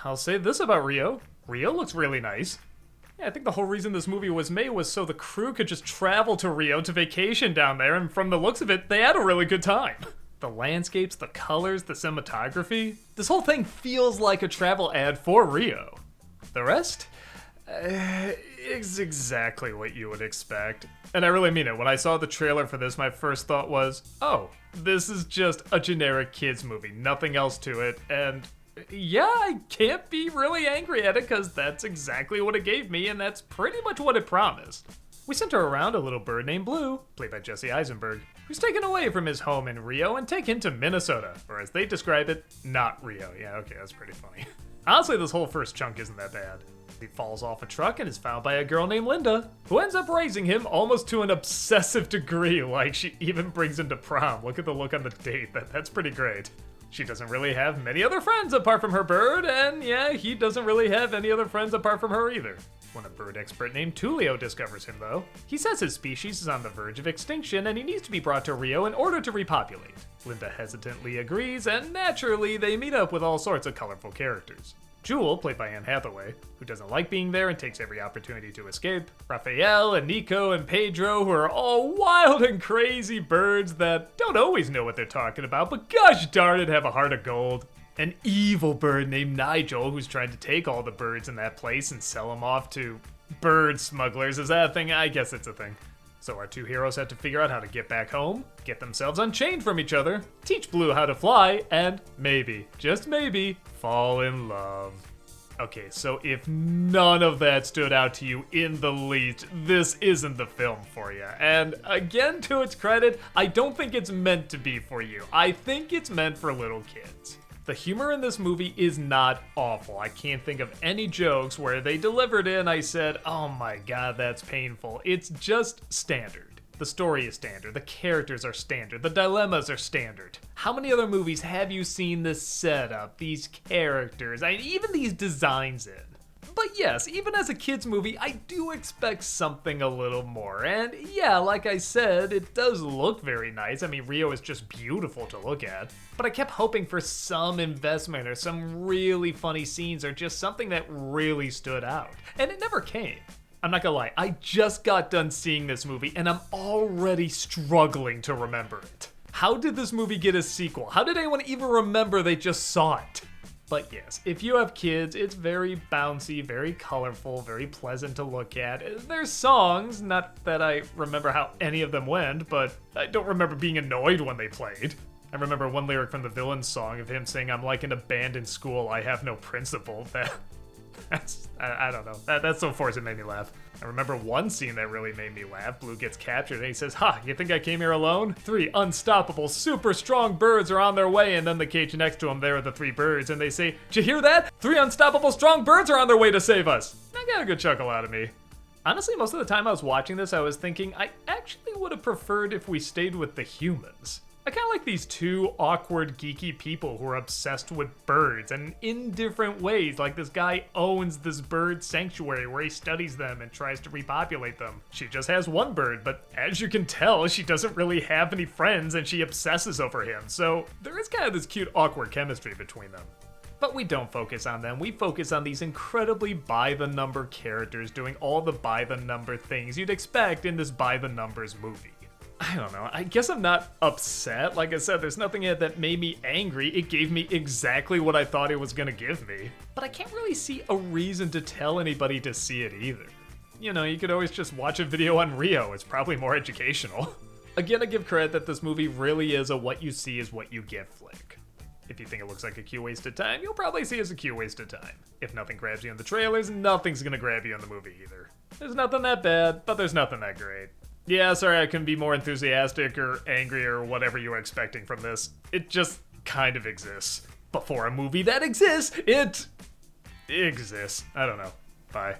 I'll say this about Rio. Rio looks really nice. Yeah, I think the whole reason this movie was made was so the crew could just travel to Rio to vacation down there, and from the looks of it, they had a really good time. The landscapes, the colors, the cinematography. This whole thing feels like a travel ad for Rio. The rest? Is exactly what you would expect. And I really mean it. When I saw the trailer for this, my first thought was, oh, this is just a generic kids movie, nothing else to it, and yeah, I can't be really angry at it because that's exactly what it gave me, and that's pretty much what it promised. We center around a little bird named Blue, played by Jesse Eisenberg, who's taken away from his home in Rio and taken to Minnesota, or as they describe it, not Rio. Yeah, okay, that's pretty funny. Honestly, this whole first chunk isn't that bad. He falls off a truck and is found by a girl named Linda, who ends up raising him almost to an obsessive degree, like she even brings him to prom. Look at the look on the date, that's pretty great. She doesn't really have many other friends apart from her bird, and yeah, he doesn't really have any other friends apart from her either. When a bird expert named Tulio discovers him though, he says his species is on the verge of extinction and he needs to be brought to Rio in order to repopulate. Linda hesitantly agrees, and naturally they meet up with all sorts of colorful characters. Jewel, played by Hathaway, who doesn't like being there and takes every opportunity to escape. Rafael and Nico and Pedro, who are all wild and crazy birds that don't always know what they're talking about, but gosh darn it, have a heart of gold. An evil bird named Nigel, who's trying to take all the birds in that place and sell them off to bird smugglers. Is that a thing? I guess it's a thing. So our two heroes have to figure out how to get back home, get themselves unchained from each other, teach Blue how to fly, and maybe, just maybe, fall in love. Okay, so if none of that stood out to you in the least, this isn't the film for you. And again, to its credit, I don't think it's meant to be for you. I think it's meant for little kids. The humor in this movie is not awful. I can't think of any jokes where they delivered it and I said, oh my god, that's painful. It's just standard. The story is standard, the characters are standard, the dilemmas are standard. How many other movies have you seen this setup, these characters, even these designs in? But yes, even as a kid's movie, I do expect something a little more. And yeah, like I said, it does look very nice. I mean, Rio is just beautiful to look at. But I kept hoping for some investment or some really funny scenes or just something that really stood out. And it never came. I'm not gonna lie, I just got done seeing this movie and I'm already struggling to remember it. How did this movie get a sequel? How did anyone even remember they just saw it? But yes, if you have kids, it's very bouncy, very colorful, very pleasant to look at. There's songs, not that I remember how any of them went, but I don't remember being annoyed when they played. I remember one lyric from the villain's song of him saying, "I'm like an abandoned school, I have no principle." I don't know. That's so forced it made me laugh. I remember one scene that really made me laugh. Blue gets captured and he says, "Ha, you think I came here alone? 3 unstoppable, super strong birds are on their way." And then the cage next to him, there are the 3 birds. And they say, "Did you hear that? 3 unstoppable, strong birds are on their way to save us." That got a good chuckle out of me. Honestly, most of the time I was watching this, I was thinking I actually would have preferred if we stayed with the humans. I kind of like these 2 awkward, geeky people who are obsessed with birds, and in different ways. Like this guy owns this bird sanctuary where he studies them and tries to repopulate them. She just has 1 bird, but as you can tell, she doesn't really have any friends and she obsesses over him. So there is kind of this cute, awkward chemistry between them. But we don't focus on them, we focus on these incredibly by-the-number characters doing all the by-the-number things you'd expect in this by-the-numbers movie. I don't know, I guess I'm not upset. Like I said, there's nothing in it that made me angry. It gave me exactly what I thought it was gonna give me. But I can't really see a reason to tell anybody to see it either. You know, you could always just watch a video on Rio. It's probably more educational. Again, I give credit that this movie really is a what you see is what you get flick. If you think it looks like a cute waste of time, you'll probably see it as a cute waste of time. If nothing grabs you in the trailers, nothing's gonna grab you in the movie either. There's nothing that bad, but there's nothing that great. Yeah, sorry I couldn't be more enthusiastic or angry or whatever you were expecting from this. It just kind of exists. But for a movie that exists, it exists. I don't know. Bye.